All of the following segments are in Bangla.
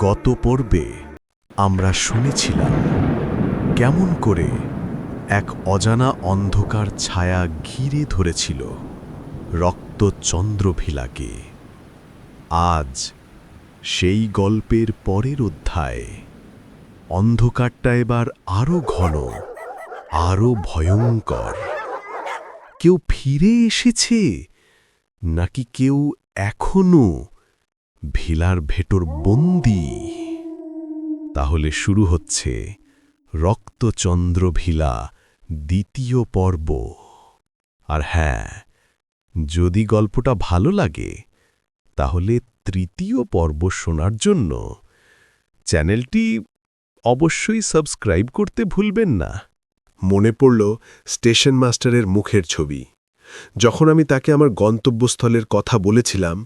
গত পর্বে আমরা শুনেছিলাম কেমন করে এক অজানা অন্ধকার ছায়া ঘিরে ধরেছিল রক্তচন্দ্রভিলাকে। আজ সেই গল্পের পরের অধ্যায়। অন্ধকারটা এবার আরও ঘন, আরও ভয়ঙ্কর। কেউ ফিরে এসেছে নাকি কেউ এখনো ভিলার ভেতর বন্দী? তাহলে শুরু হচ্ছে রক্তচন্দ্রভিলা দ্বিতীয় পর্ব। আর হ্যাঁ, যদি গল্পটা ভালো লাগে তাহলে তৃতীয় পর্ব শোনার জন্য চ্যানেলটি অবশ্যই সাবস্ক্রাইব করতে ভুলবেন না। মনে পড়ল স্টেশন মাস্টারের মুখের ছবি। যখন আমি তাকে আমার গন্তব্যস্থলের কথা বলেছিলাম,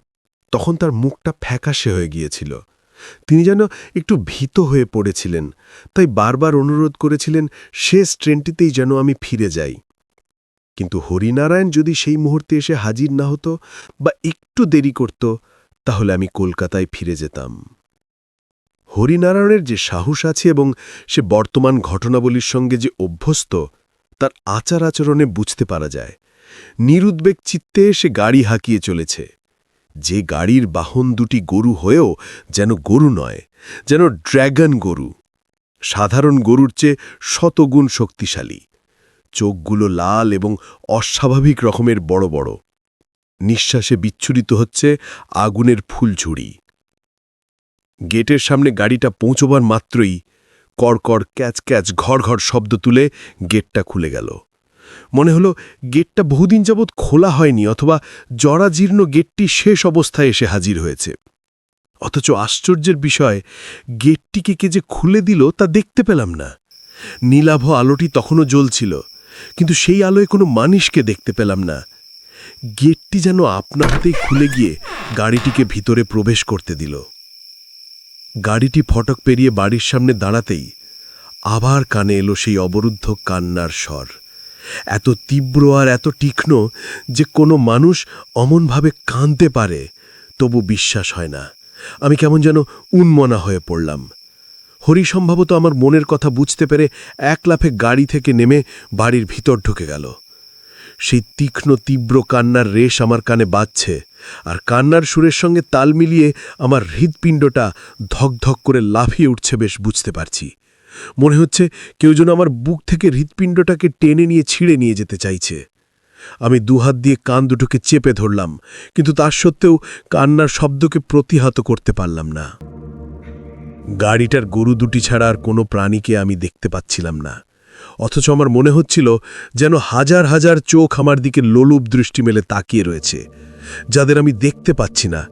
তখন তার মুখটা ফ্যাকাশে হয়ে গিয়েছিল। তিনি যেন একটু ভীত হয়ে পড়েছিলেন, তাই বারবার অনুরোধ করেছিলেন শেষ ট্রেনটিতেই যেন আমি ফিরে যাই। কিন্তু হরিনারায়ণ যদি সেই মুহূর্তে এসে হাজির না হতো বা একটু দেরি করত, তাহলে আমি কলকাতায় ফিরে যেতাম। হরিনারায়ণের যে সাহস আছে এবং সে বর্তমান ঘটনাবলীর সঙ্গে যে অভ্যস্ত, তার আচার আচরণে বুঝতে পারা যায়। নিরুদ্বেগ চিত্তে সে গাড়ি হাঁকিয়ে চলেছে। যে গাড়ির বাহন দুটি গরু হয়েও যেন গরু নয়, যেন ড্র্যাগন গরু, সাধারণ গরুর চেয়ে শতগুণ শক্তিশালী। চোখগুলো লাল এবং অস্বাভাবিক রকমের বড় বড়। নিঃশ্বাসে বিচ্ছুরিত হচ্ছে আগুনের ফুলঝুড়ি। গেটের সামনে গাড়িটা পৌঁছবার মাত্রই কড়কড় ক্যাচ ক্যাচ ঘর ঘর শব্দ তুলে গেটটা খুলে গেল। মনে হলো গেটটা বহুদিন যাবৎ খোলা হয়নি, অথবা জরাজীর্ণ গেটটি শেষ অবস্থায় এসে হাজির হয়েছে। অথচ আশ্চর্যের বিষয়, গেটটিকে কে যে খুলে দিল তা দেখতে পেলাম না। নীলাভ আলোটি তখনও জ্বলছিল, কিন্তু সেই আলোয় কোনো মানুষকে দেখতে পেলাম না। গেটটি যেন আপনা হাতেই খুলে গিয়ে গাড়িটিকে ভিতরে প্রবেশ করতে দিল। গাড়িটি ফটক পেরিয়ে বাড়ির সামনে দাঁড়াতেই আবার কানে এলো সেই অবরুদ্ধ কান্নার স্বর। এত তীব্র আর এত তীক্ষ্ণ যে কোনো মানুষ অমনভাবে কাঁদতে পারে, তবু বিশ্বাস হয় না। আমি কেমন যেন উন্মনা হয়ে পড়লাম। হরি সম্ভবত আমার মনের কথা বুঝতে পেরে এক লাফে গাড়ি থেকে নেমে বাড়ির ভিতর ঢুকে গেল। সেই তীক্ষ্ণ তীব্র কান্নার রেশ আমার কানে বাজছে, আর কান্নার সুরের সঙ্গে তাল মিলিয়ে আমার হৃৎপিণ্ডটা ধকধক করে লাফিয়ে উঠছে বেশ বুঝতে পারছি। মনে হচ্ছে কেউ যেন আমার বুক থেকে হৃৎপিণ্ডটাকে টেনে নিয়ে ছিঁড়ে নিয়ে যেতে চাইছে। আমি দুহাত দিয়ে কান দুটোকে চেপে ধরলাম, কিন্তু তার সত্ত্বেও কান্নার শব্দকে প্রতিহত করতে পারলাম না। গাড়িটার গরু দুটি ছাড়া আর কোনো প্রাণীকে আমি দেখতে পাচ্ছিলাম না, অথচ আমার মনে হচ্ছিল যেন হাজার হাজার চোখ আমার দিকে লোলুপ দৃষ্টি মেলে তাকিয়ে রয়েছে, যাদের আমি দেখতে পাচ্ছি না,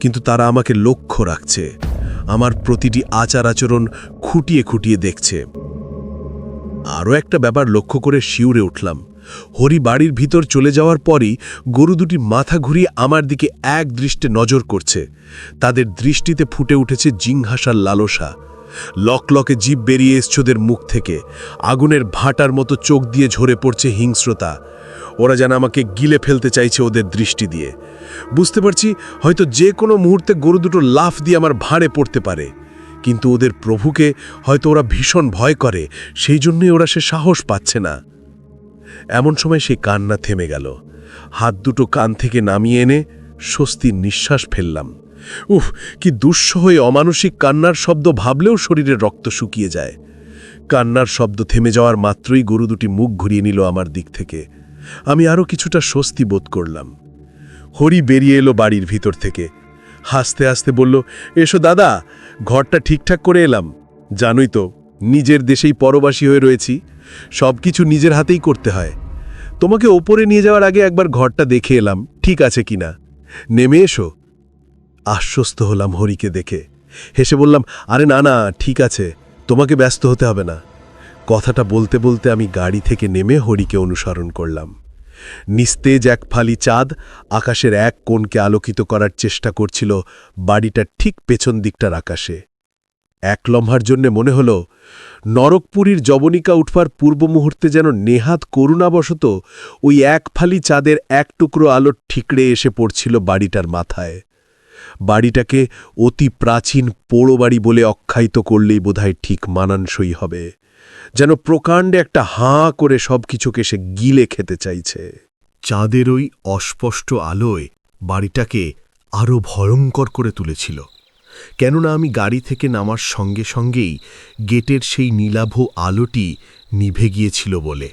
কিন্তু তারা আমাকে লক্ষ্য রাখছে, আমার প্রতিটি আচার আচরণ খুঁটিয়ে খুঁটিয়ে দেখছে। আরও একটা ব্যাপার লক্ষ্য করে শিউরে উঠলাম। হরি বাড়ির ভিতর চলে যাওয়ার পরই গরু দুটি মাথা ঘুরিয়ে আমার দিকে এক দৃষ্টে নজর করছে। তাদের দৃষ্টিতে ফুটে উঠেছে জিঙ্ঘাসার লালসা। লকলকে জিভ বেরিয়ে এসছে ওদের মুখ থেকে, আগুনের ভাটার মতো চোখ দিয়ে ঝরে পড়ছে হিংস্রতা। ওরা যেন আমাকে গিলে ফেলতে চাইছে ওদের দৃষ্টি দিয়ে। বুঝতে পারছি হয়তো যে কোনো মুহূর্তে গরু দুটো লাফ দিয়ে আমার ভাঁড়ে পড়তে পারে, কিন্তু ওদের প্রভুকে হয়তো ওরা ভীষণ ভয় করে, সেই জন্যই ওরা সে সাহস পাচ্ছে না। এমন সময় সেই কান্না থেমে গেল। হাত দুটো কান থেকে নামিয়ে এনে স্বস্তির নিঃশ্বাস ফেললাম। উফ, কি দুঃসহ অমানসিক কান্নার শব্দ ভাবলেও শরীরের রক্ত শুকিয়ে যায়। কান্নার শব্দ থেমে যাওয়ার মাত্রই গরু দুটি মুখ ঘুরিয়ে নিল আমার দিক থেকে। আমি আরও কিছুটা স্বস্তি বোধ করলাম। হরি বেরিয়ে এলো বাড়ির ভিতর থেকে, হাসতে হাসতে বলল, এসো দাদা, ঘরটা ঠিকঠাক করে এলাম। জানোই তো, নিজের দেশেই পরবাসী হয়ে রয়েছি, সব কিছু নিজের হাতেই করতে হয়। তোমাকে ওপরে নিয়ে যাওয়ার আগে একবার ঘরটা দেখে এলাম ঠিক আছে কিনা। নেমে এসো। আশ্বস্ত হলাম হরিকে দেখে, হেসে বললাম, আরে না না, ঠিক আছে, তোমাকে ব্যস্ত হতে হবে না। কথাটা বলতে বলতে আমি গাড়ি থেকে নেমে হরিকে অনুসরণ করলাম। নিস্তেজ এক ফালি চাঁদ আকাশের এক কোণকে আলোকিত করার চেষ্টা করছিল বাড়িটার ঠিক পেছন দিকটার আকাশে। এক লম্হার জন্য মনে হল নরকপুরীর যবনিকা উঠবার পূর্ব মুহূর্তে যেন নেহাত করুণাবশত ওই এক ফালি চাঁদের এক টুকরো আলো ঠিকরে এসে পড়ছিল বাড়িটার মাথায়। বাড়িটাকে অতি প্রাচীন পোড়ো বাড়ি বলে আখ্যায়িত করলেই বোধহয় ঠিক মানানসই হবে, যেন প্রকাণ্ডে একটা হাঁ করে সব কিছুকে সে গিলে খেতে চাইছে। চাঁদের ওই অস্পষ্ট আলোয় বাড়িটাকে আরও ভয়ঙ্কর করে তুলেছিল, কেননা আমি গাড়ি থেকে নামার সঙ্গে সঙ্গেই গেটের সেই নীলাভ আলোটি নিভে গিয়েছিল বলে।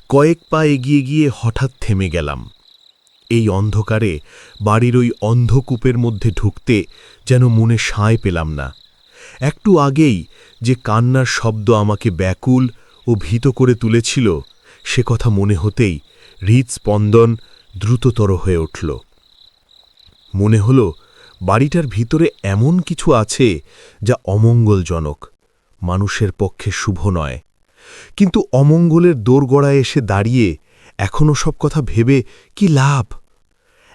কয়েক পা এগিয়ে গিয়ে হঠাৎ থেমে গেলাম। এই অন্ধকারে বাড়ির ওই অন্ধকূপের মধ্যে ঢুকতে যেন মনে সায় পেলাম না। একটু আগেই যে কান্নার শব্দ আমাকে ব্যাকুল ও ভীত করে তুলেছিল, সে কথা মনে হতেই হৃৎস্পন্দন দ্রুততর হয়ে উঠল। মনে হল বাড়িটার ভিতরে এমন কিছু আছে যা অমঙ্গলজনক, মানুষের পক্ষে শুভ নয়। কিন্তু অমঙ্গলের দোরগোড়ায় এসে দাঁড়িয়ে এখনও সব কথা ভেবে কি লাভ?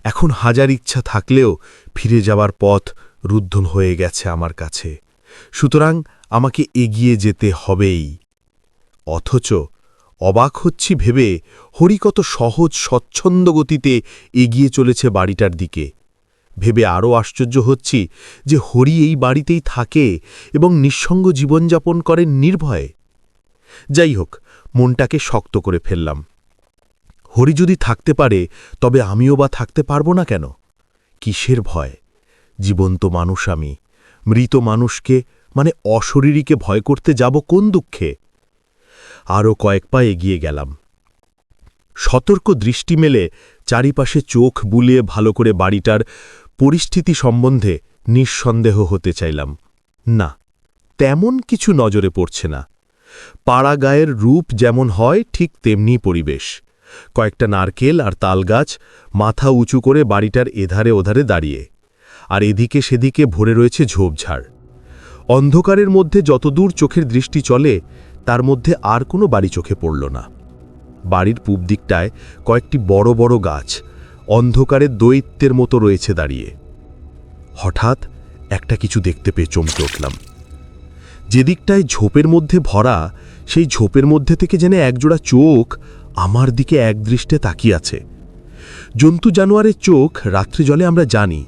এখন হাজার ইচ্ছা থাকলেও ফিরে যাবার পথ রুদ্ধ হয়ে গেছে আমার কাছে, সুতরাং আমাকে এগিয়ে যেতে হবেই। অথচ অবাক হচ্ছি ভেবে হরি কত সহজ স্বচ্ছন্দ গতিতে এগিয়ে চলেছে বাড়িটার দিকে। ভেবে আরও আশ্চর্য হচ্ছি যে হরি এই বাড়িতেই থাকে এবং নিঃসঙ্গ জীবনযাপন করেন নির্ভয়ে। যাই হোক, মনটাকে শক্ত করে ফেললাম। হরি যদি থাকতে পারে তবে আমিও বা থাকতে পারব না কেন? কিসের ভয়? জীবন্ত মানুষ আমি, মৃত মানুষকে মানে অশরীরীকে ভয় করতে যাব কোন দুঃখে? আরও কয়েক পা এগিয়ে গেলাম। সতর্ক দৃষ্টি মেলে চারিপাশে চোখ বুলিয়ে ভালো করে বাড়িটার পরিস্থিতি সম্বন্ধে নিঃসন্দেহ হতে চাইলাম। না, তেমন কিছু নজরে পড়ছে না। পাড়া গায়ের রূপ যেমন হয় ঠিক তেমনি পরিবেশ। কয়েকটা নারকেল আর তালগাছ মাথা উঁচু করে বাড়িটার এধারে ওধারে দাঁড়িয়ে, আর এদিকে সেদিকে ভরে রয়েছে ঝোপঝাড়। অন্ধকারের মধ্যে যতদূর চোখের দৃষ্টি চলে তার মধ্যে আর কোনো বাড়ি চোখে পড়ল না। বাড়ির পূব দিকটায় কয়েকটি বড় বড় গাছ অন্ধকারের দৈত্যের মতো রয়েছে দাঁড়িয়ে। হঠাৎ একটা কিছু দেখতে পেয়ে চমকে উঠলাম। যেদিকটায় ঝোপের মধ্যে ভরা, সেই ঝোপের মধ্যে থেকে যেন একজোড়া চোখ আমার দিকে একদৃষ্টে তাকিয়ে আছে। জন্তু জানোয়ারের চোখ রাত্রি জলে আমরা জানি,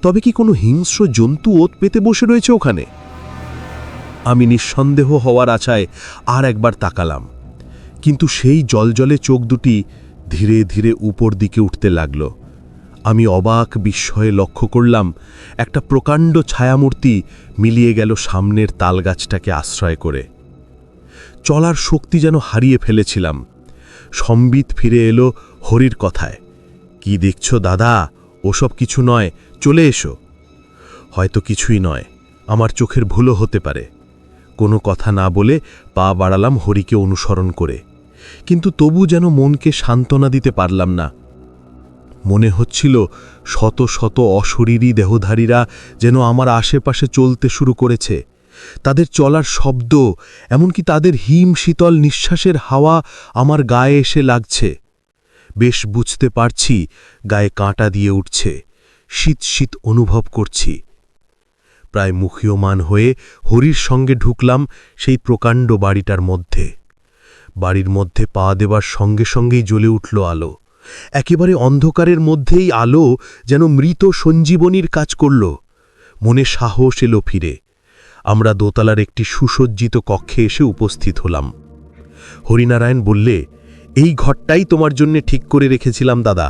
তবে কি কোনো হিংস্র জন্তু ওত পেতে বসে রয়েছে ওখানে? আমি নিঃসন্দেহ হওয়ার আশায় আর একবার তাকালাম, কিন্তু সেই জলজলে চোখ দুটি ধীরে ধীরে উপর দিকে উঠতে লাগল। আমি অবাক বিস্ময়ে লক্ষ্য করলাম একটা প্রকাণ্ড ছায়ামূর্তি মিলিয়ে গেল সামনের তালগাছটাকে আশ্রয় করে। চলার শক্তি যেন হারিয়ে ফেলেছিলাম। সম্বিত ফিরে এলো হরির কথায়, কি দেখছ দাদা? ওসব কিছু নয়, চলে এসো। হয়তো কিছুই নয়, আমার চোখের ভুলও হতে পারে। কোনো কথা না বলে পা বাড়ালাম হরিকে অনুসরণ করে, কিন্তু তবু যেন মনকে সান্ত্বনা দিতে পারলাম না। মনে হচ্ছিল শত শত অশরীরী দেহধারীরা যেন আমার আশেপাশে চলতে শুরু করেছে। তাদের চলার শব্দ, এমনকি তাদের হিম শীতল নিঃশ্বাসের হাওয়া আমার গায়ে এসে লাগছে। বেশ বুঝতে পারছি গায়ে কাঁটা দিয়ে উঠছে, শীত শীত অনুভব করছি। প্রায় মুখীয়মান হয়ে হরির সঙ্গে ঢুকলাম সেই প্রকাণ্ড বাড়িটার মধ্যে। বাড়ির মধ্যে পা দেবার সঙ্গে সঙ্গেই জ্বলে উঠল আলো। একেবারে অন্ধকারের মধ্যেই আলো যেন মৃত সঞ্জীবনীর কাজ করল। মনে সাহস এলো ফিরে। আমরা দোতলার একটি সুসজ্জিত কক্ষে এসে উপস্থিত হলাম। হরিনারায়ণ বললে, এই ঘরটাই তোমার জন্যে ঠিক করে রেখেছিলাম দাদা,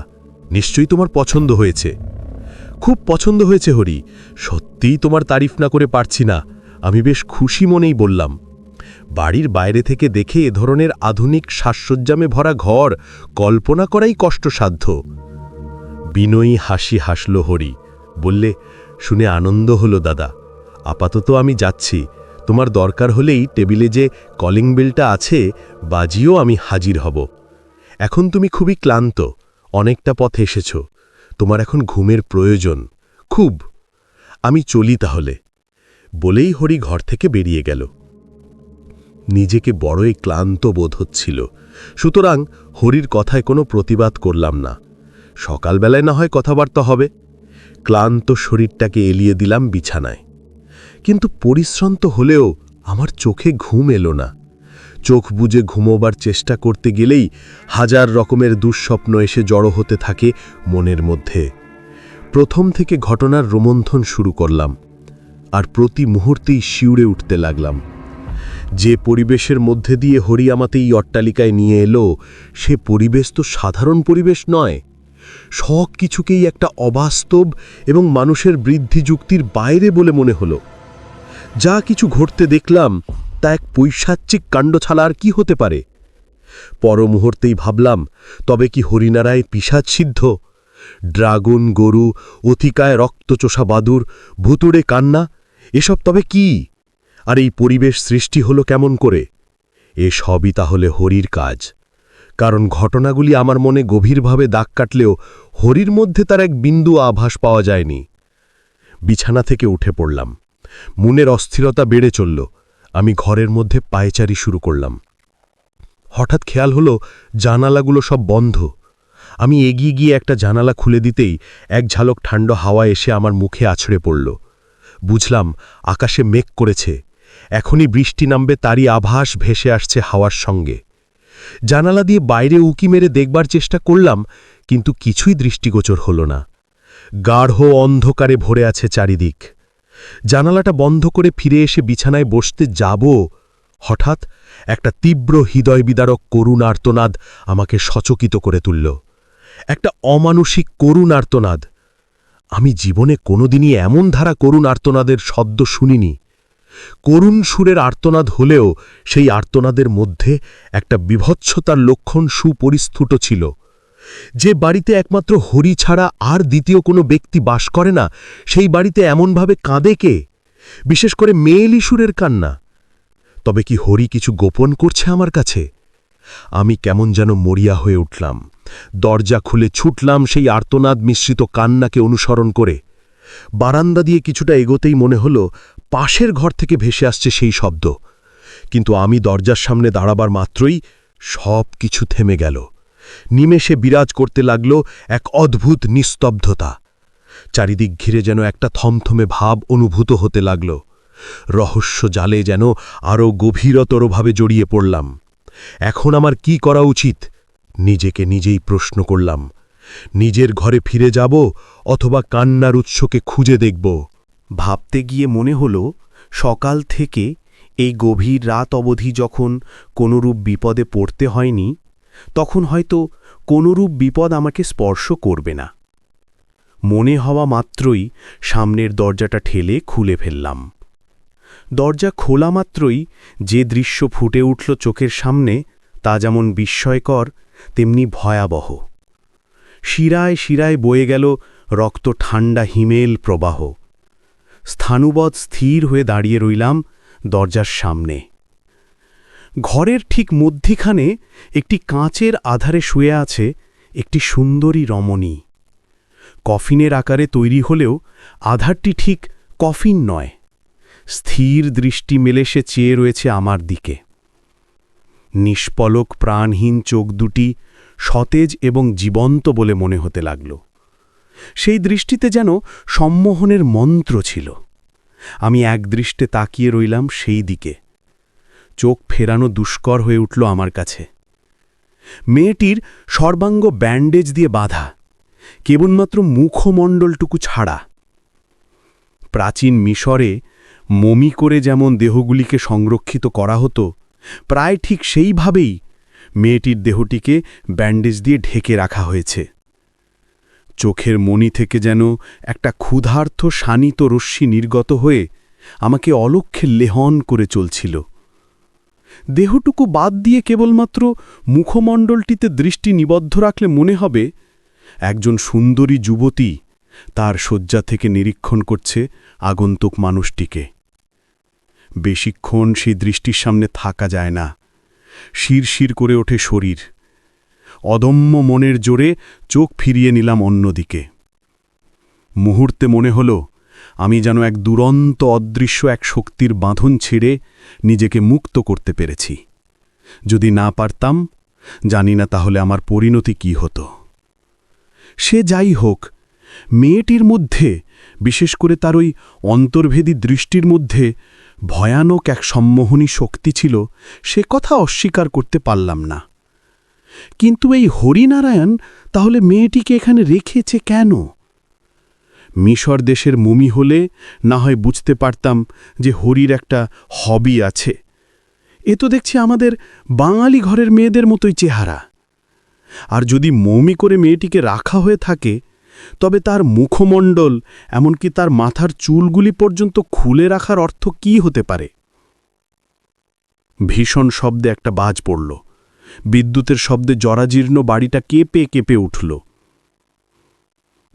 নিশ্চয়ই তোমার পছন্দ হয়েছে। খুব পছন্দ হয়েছে হরি, সত্যিই তোমার তারিফ না করে পারছি না। আমি বেশ খুশি মনেই বললাম। বাড়ির বাইরে থেকে দেখে এ ধরনের আধুনিক সাজসজ্জামে ভরা ঘর কল্পনা করাই কষ্টসাধ্য। বিনয়ী হাসি হাসল হরি, বললে, শুনে আনন্দ হলো দাদা। আপাতত আমি যাচ্ছি, তোমার দরকার হলেই টেবিলে যে কলিং বেলটা আছে বাজিও আমি হাজির হব। এখন তুমি খুবই ক্লান্ত, অনেকটা পথ এসেছ, তোমার এখন ঘুমের প্রয়োজন খুব। আমি চলি তাহলে। বলেই হরি ঘর থেকে বেরিয়ে গেল। নিজেকে বড়ই ক্লান্ত বোধ হচ্ছিল, সুতরাং হরির কথায় কোনো প্রতিবাদ করলাম না। সকালবেলায় না হয় কথাবার্তা হবে। ক্লান্ত শরীরটাকে এলিয়ে দিলাম বিছানায়। কিন্তু পরিশ্রান্ত হলেও আমার চোখে ঘুম এলো না। চোখ বুজে ঘুমোবার চেষ্টা করতে গেলেই হাজার রকমের দুঃস্বপ্ন এসে জড়ো হতে থাকে মনের মধ্যে। প্রথম থেকে ঘটনার রোমন্থন শুরু করলাম, আর প্রতি মুহূর্তেই শিউরে উঠতে লাগলাম। যে পরিবেশের মধ্যে দিয়ে হরি আমাতে এই অট্টালিকায় নিয়ে এলো, সে পরিবেশ তো সাধারণ পরিবেশ নয়। সব কিছুকেই একটা অবাস্তব এবং মানুষের বৃদ্ধি যুক্তির বাইরে বলে মনে হলো। যা কিছু ঘটতে দেখলাম তা এক পৈশাচিক কাণ্ড ছাড়া আর কি হতে পারে। পর মুহূর্তেই ভাবলাম, তবে কি হরিনারায় পিশাচ সিদ্ধ? ড্রাগন, গরু, অতিকায় রক্তচোষা বাদুর, ভুতুড়ে কান্না, এসব তবে কি? আর এই পরিবেশ সৃষ্টি হলো কেমন করে? এ সবই তাহলে হরির কাজ। কারণ ঘটনাগুলি আমার মনে গভীরভাবে দাগ কাটলেও হরির মধ্যে তার এক বিন্দু আভাস পাওয়া যায়নি। বিছানা থেকে উঠে পড়লাম। মনের অস্থিরতা বেড়ে চলল। আমি ঘরের মধ্যে পায়চারি শুরু করলাম। হঠাৎ খেয়াল হলো জানালাগুলো সব বন্ধ। আমি এগিয়ে গিয়ে একটা জানালা খুলে দিতেই এক ঝালক ঠান্ডা হাওয়া এসে আমার মুখে আছড়ে পড়ল। বুঝলাম আকাশে মেঘ করেছে, এখনই বৃষ্টি নামবে তারই আভাস ভেসে আসছে হাওয়ার সঙ্গে। জানালা দিয়ে বাইরে উকি মেরে দেখবার চেষ্টা করলাম, কিন্তু কিছুই দৃষ্টিগোচর হল না। গাঢ় অন্ধকারে ভরে আছে চারিদিক। জানালাটা বন্ধ করে ফিরে এসে বিছানায় বসতে যাব, হঠাৎ একটা তীব্র হৃদয়বিদারক করুণ আর্তনাদ আমাকে সচকিত করে তুলল। একটা অমানুষিক করুণ আর্তনাদ। আমি জীবনে কোনোদিনই এমন ধারা করুণ আর্তনাদের শব্দ শুনিনি। করুণ সুরের আর্তনাদ হলেও সেই আর্তনাদের মধ্যে একটা বিভৎসতার লক্ষণ সুপরিস্ফুট ছিল। যে বাড়িতে একমাত্র হরি ছাড়া আর দ্বিতীয় কোনো ব্যক্তি বাস করে না, সেই বাড়িতে এমনভাবে কাঁদে কে? বিশেষ করে মেয়েলি সুরের কান্না। তবে কি হরি কিছু গোপন করছে আমার কাছে? আমি কেমন যেন মরিয়া হয়ে উঠলাম। দরজা খুলে ছুটলাম সেই আর্তনাদ মিশ্রিত কান্নাকে অনুসরণ করে। বারান্দা দিয়ে কিছুটা এগোতেই মনে হলো পাশের ঘর থেকে ভেসে আসছে সেই শব্দ। কিন্তু আমি দরজার সামনে দাঁড়াবার মাত্রই সব কিছু থেমে গেল। নিমেষে বিরাজ করতে লাগল এক অদ্ভুত নিস্তব্ধতা। চারিদিক ঘিরে যেন একটা থমথমে ভাব অনুভূত হতে লাগল। রহস্য জালে যেন আরও গভীরতরভাবে জড়িয়ে পড়লাম। এখন আমার কি করা উচিত? নিজেকে নিজেই প্রশ্ন করলাম। নিজের ঘরে ফিরে যাব অথবা কান্নার উৎসকে খুঁজে দেখব? ভাবতে গিয়ে মনে হল, সকাল থেকে এই গভীর রাত অবধি যখন কোনরূপ বিপদে পড়তে হয়নি, তখন হয়তো কোনরূপ বিপদ আমাকে স্পর্শ করবে না। মনে হওয়া মাত্রই সামনের দরজাটা ঠেলে খুলে ফেললাম। দরজা খোলা মাত্রই যে দৃশ্য ফুটে উঠল চোখের সামনে, তা যেমন বিস্ময়কর তেমনি ভয়াবহ। শিরায় শিরায় বয়ে গেল রক্ত ঠান্ডা হিমেল প্রবাহ। স্থাণুবৎ স্থির হয়ে দাঁড়িয়ে রইলাম দরজার সামনে। ঘরের ঠিক মধ্যিখানে একটি কাঁচের আধারে শুয়ে আছে একটি সুন্দরী রমণী। কফিনের আকারে তৈরি হলেও আধারটি ঠিক কফিন নয়। স্থির দৃষ্টি মেলে সে চেয়ে রয়েছে আমার দিকে। নিষ্পলক প্রাণহীন চোখ দুটি সতেজ এবং জীবন্ত বলে মনে হতে লাগল। সেই দৃষ্টিতে যেন সম্মোহনের মন্ত্র ছিল। আমি একদৃষ্টে তাকিয়ে রইলাম সেই দিকে। চোখ ফেরানো দুষ্কর হয়ে উঠল আমার কাছে। মেয়েটির সর্বাঙ্গ ব্যান্ডেজ দিয়ে বাঁধা, কেবলমাত্র মুখমণ্ডলটুকু ছাড়া। প্রাচীন মিশরে মমি করে যেমন দেহগুলিকে সংরক্ষিত করা হতো, প্রায় ঠিক সেইভাবেই মেয়েটির দেহটিকে ব্যান্ডেজ দিয়ে ঢেকে রাখা হয়েছে। চোখের মণি থেকে যেন একটা ক্ষুধার্ত শানিত রশ্মি নির্গত হয়ে আমাকে অলক্ষ্যে লেহন করে চলছিল। দেহটুকু বাদ দিয়ে কেবলমাত্র মুখমণ্ডলটিতে দৃষ্টি নিবদ্ধ রাখলে মনে হবে একজন সুন্দরী যুবতী তার শয্যা থেকে নিরীক্ষণ করছে আগন্তুক মানুষটিকে। বেশিক্ষণ সেই দৃষ্টির সামনে থাকা যায় না। শিরশির করে ওঠে শরীর। অদম্য মনের জোরে চোখ ফিরিয়ে নিলাম অন্যদিকে। মুহূর্তে মনে হল আমি যেন এক দুরন্ত অদৃশ্য এক শক্তির বাঁধন ছেড়ে নিজেকে মুক্ত করতে পেরেছি। যদি না পারতাম, জানি না তাহলে আমার পরিণতি কি হতো। সে যাই হোক, মেয়েটির মধ্যে, বিশেষ করে তার ওই অন্তর্ভেদী দৃষ্টির মধ্যে ভয়ানক এক সম্মোহনী শক্তি ছিল, সে কথা অস্বীকার করতে পারলাম না। কিন্তু এই হরিনারায়ণ তাহলে মেয়েটিকে এখানে রেখেছে কেন? মিশর দেশের মুমি হলে না হয় বুঝতে পারতাম যে হরির একটা হবি আছে। এ তো দেখছি আমাদের বাঙালি ঘরের মেয়েদের মতোই চেহারা। আর যদি মৌমি করে মেয়েটিকে রাখা হয়ে থাকে, তবে তার মুখমণ্ডল, এমনকি তার মাথার চুলগুলি পর্যন্ত খুলে রাখার অর্থ কী হতে পারে? ভীষণ শব্দে একটা বাজ পড়ল। বিদ্যুতের শব্দে জরাজীর্ণ বাড়িটা কেঁপে কেঁপে উঠল।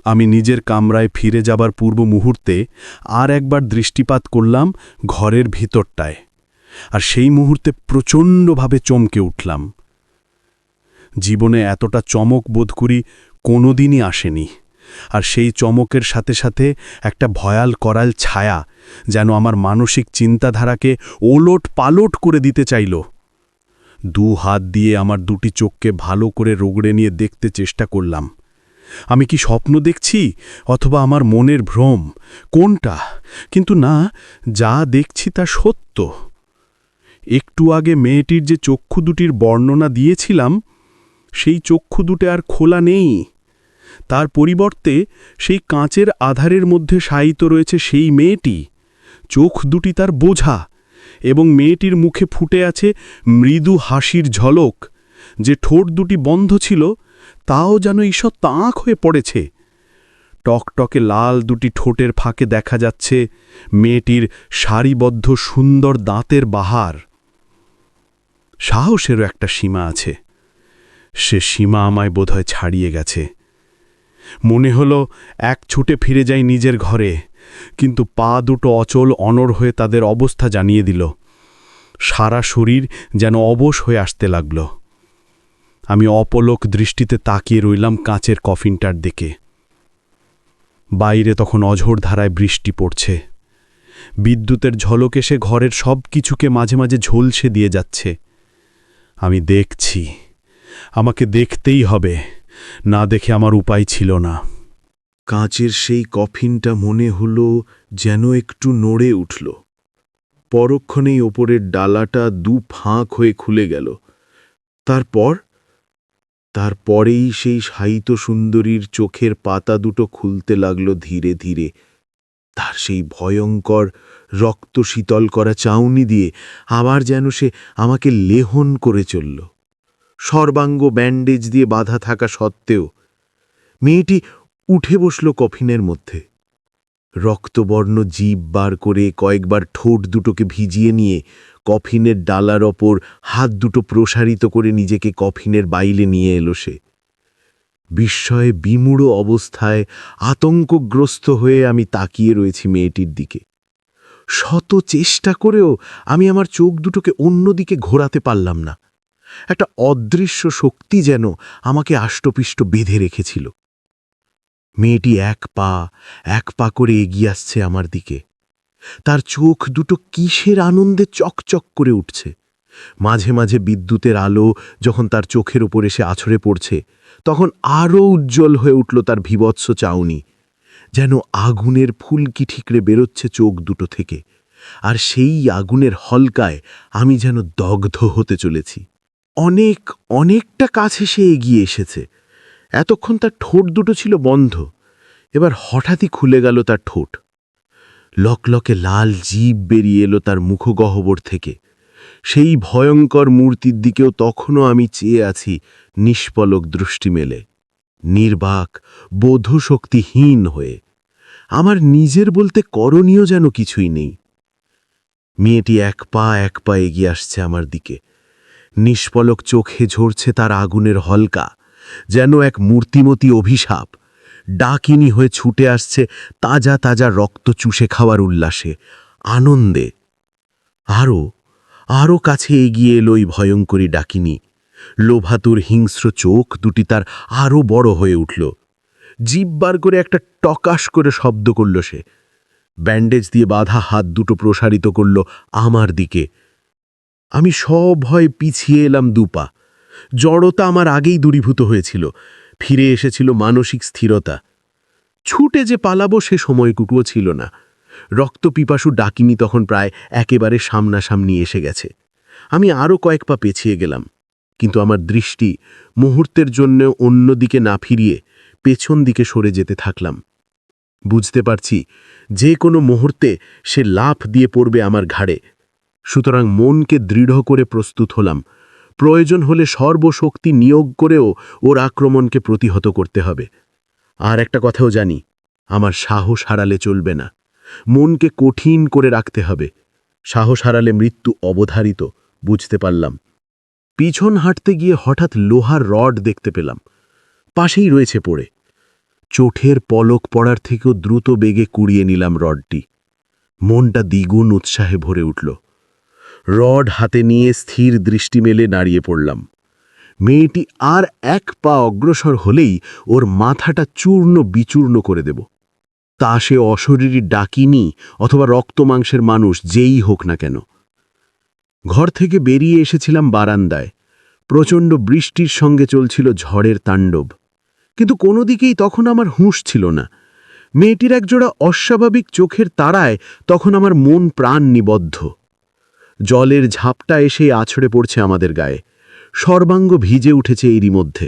আমি নিজের কামরায় ফিরে যাবার পূর্ব মুহূর্তে আর একবার দৃষ্টিপাত করলাম ঘরের ভিতরটায়, আর সেই মুহূর্তে প্রচণ্ডভাবে চমকে উঠলাম। জীবনে এতটা চমক বোধ করি কোনোদিনই আসেনি, আর সেই চমকের সাথে সাথে একটা ভয়াল করাল ছায়া যেন আমার মানসিক চিন্তাধারাকে ওলট পালট করে দিতে চাইল। দু হাত দিয়ে আমার দুটি চোখকে ভালো করে রগড়ে নিয়ে দেখতে চেষ্টা করলাম। আমি কি স্বপ্ন দেখছি অথবা আমার মনের ভ্রম, কোনটা? কিন্তু না, যা দেখছি তা সত্য। একটু আগে মেয়েটির যে চক্ষু দুটির বর্ণনা দিয়েছিলাম, সেই চক্ষু দুটো আর খোলা নেই। তার পরিবর্তে সেই কাঁচের আধারের মধ্যে শায়িত রয়েছে সেই মেয়েটি। চোখ দুটি তার বোঝা, এবং মেয়েটির মুখে ফুটে আছে মৃদু হাসির ঝলক। যে ঠোঁট দুটি বন্ধ ছিল, তাও যেন ঈষৎ তাক হয়ে পড়েছে। টকটকে লাল দুটি ঠোঁটের ফাঁকে দেখা যাচ্ছে মেয়েটির সারিবদ্ধ সুন্দর দাঁতের বাহার। সাহসেরও একটা সীমা আছে। সে সীমা আমায় বোধহয় ছাড়িয়ে গেছে। মনে হলো এক ছুটে ফিরে যাই নিজের ঘরে, কিন্তু পা দুটো অচল অনড় হয়ে তাদের অবস্থা জানিয়ে দিল। সারা শরীর যেন অবশ হয়ে আসতে লাগল। আমি অপলক দৃষ্টিতে তাকিয়ে রইলাম কাঁচের কফিনটার দিকে। বাইরে তখন অঝোর ধারায় বৃষ্টি পড়ছে। বিদ্যুতের ঝলক এসে ঘরের সব কিছুকে মাঝে মাঝে ঝলসে দিয়ে যাচ্ছে। আমি দেখছি, আমাকে দেখতেই হবে, না দেখে আমার উপায় ছিল না। কাঁচের সেই কফিনটা মনে হলো যেন একটু নড়ে উঠল। পরক্ষণেই ওপরের ডালাটা দু ফাঁক হয়ে খুলে গেল। তারপরেই সেই শায়িত সুন্দরীর চোখের পাতা দুটো খুলতে লাগল ধীরে ধীরে। তার সেই ভয়ঙ্কর রক্ত শীতল করা চাউনি দিয়ে আবার যেন সে আমাকে লেহন করে চলল। সর্বাঙ্গ ব্যান্ডেজ দিয়ে বাঁধা থাকা সত্ত্বেও মেয়েটি উঠে বসল কফিনের মধ্যে। রক্তবর্ণ জিভ বার করে কয়েকবার ঠোঁট দুটোকে ভিজিয়ে নিয়ে কফিনের ডালার ওপর হাত দুটো প্রসারিত করে নিজেকে কফিনের বাইরে নিয়ে এলো সে। বিস্ময়ে বিমূঢ় অবস্থায় আতঙ্কগ্রস্ত হয়ে আমি তাকিয়ে রয়েছি মেয়েটির দিকে। শত চেষ্টা করেও আমি আমার চোখ দুটোকে অন্যদিকে ঘোরাতে পারলাম না। একটা অদৃশ্য শক্তি যেন আমাকে আষ্টপিষ্ট বেঁধে রেখেছিল। মেয়েটি এক পা করে এগিয়ে আসছে আমার দিকে। তার চোখ দুটো কিসের আনন্দে চকচক করে উঠছে। মাঝে মাঝে বিদ্যুতের আলো যখন তার চোখের ওপর এসে আছড়ে পড়ছে, তখন আরও উজ্জ্বল হয়ে উঠল তার ভীবৎস চাউনি। যেন আগুনের ফুলকি ঠিকরে বেরোচ্ছে চোখ দুটো থেকে, আর সেই আগুনের হলকায় আমি যেন দগ্ধ হতে চলেছি। অনেকটা কাছে সে এগিয়ে এসেছে। এতক্ষণ তার ঠোঁট দুটো ছিল বন্ধ, এবার হঠাৎই খুলে গেল তার ঠোঁট। লকলকে লাল জিভ বেরিয়ে এলো তার মুখগহ্বর থেকে। সেই ভয়ঙ্কর মূর্তির দিকেও তখনও আমি চেয়ে আছি নিষ্পলক দৃষ্টি মেলে, নির্বাক, বোধশক্তিহীন হয়ে। আমার নিজের বলতে করণীয় যেন কিছুই নেই। মেয়েটি এক পা এগিয়ে আসছে আমার দিকে। নিষ্পলক চোখে ঝরছে তার আগুনের হলকা, যেন এক মূর্তিমতী অভিশাপ। ডাকিনী হয়ে ছুটে আসছে তাজা তাজা রক্ত চুষে খাওয়ার উল্লাসে, আনন্দে। আরও কাছে এগিয়ে এলো ওই ভয়ঙ্করী ডাকিনী। লোভাতুর হিংস্র চোখ দুটি তার আরও বড় হয়ে উঠল। জিভ বার করে একটা টকাশ করে শব্দ করল সে। ব্যান্ডেজ দিয়ে বাঁধা হাত দুটো প্রসারিত করল আমার দিকে। আমি সভয়ে পিছিয়ে এলাম দুপা। জড়তা আমার আগেই দূরীভূত হয়েছিল। ফিরে এসেছিল মানসিক স্থিরতা। ছুটে যে পালাবো সে সময়টুকুও ছিল না। রক্তপিপাসু ডাকিনী তখন প্রায় একেবারে সামনাসামনি এসে গেছে। আমি আরও কয়েক পা পেছিয়ে গেলাম, কিন্তু আমার দৃষ্টি মুহূর্তের জন্য অন্যদিকে না ফিরিয়ে পেছন দিকে সরে যেতে থাকলাম। বুঝতে পারছি যে কোনো মুহূর্তে সে লাফ দিয়ে পড়বে আমার ঘাড়ে। সুতরাং মনকে দৃঢ় করে প্রস্তুত হলাম। প্রয়োজন হলে সর্বশক্তি নিয়োগ করেও ওর আক্রমণকে প্রতিহত করতে হবে। আর একটা কথাও জানি, আমার সাহস হারালে চলবে না। মনকে কঠিন করে রাখতে হবে। সাহস হারালে মৃত্যু অবধারিত, বুঝতে পারলাম। পিছন হাঁটতে গিয়ে হঠাৎ লোহার রড দেখতে পেলাম, পাশেই রয়েছে পড়ে। চোখের পলক পড়ার থেকেও দ্রুত বেগে কুড়িয়ে নিলাম রডটি। মনটা দ্বিগুণ উৎসাহে ভরে উঠল। রড হাতে নিয়ে স্থির দৃষ্টি মেলে দাঁড়িয়ে পড়লাম। মেয়েটি আর এক পা অগ্রসর হলেই ওর মাথাটা চূর্ণ বিচূর্ণ করে দেব। তা সে অশরীরী ডাকিনি অথবা রক্তমাংসের মানুষ যেই হোক না কেন। ঘর থেকে বেরিয়ে এসেছিলাম বারান্দায়। প্রচণ্ড বৃষ্টির সঙ্গে চলছিল ঝড়ের তাণ্ডব, কিন্তু কোনো দিকেই তখন আমার হুঁশ ছিল না। মেয়েটির একজোড়া অস্বাভাবিক চোখের তারায় তখন আমার মন প্রাণ নিবদ্ধ। জলের ঝাপটা এসে আছড়ে পড়ছে আমাদের গায়ে, সর্বাঙ্গ ভিজে উঠেছে এরই মধ্যে।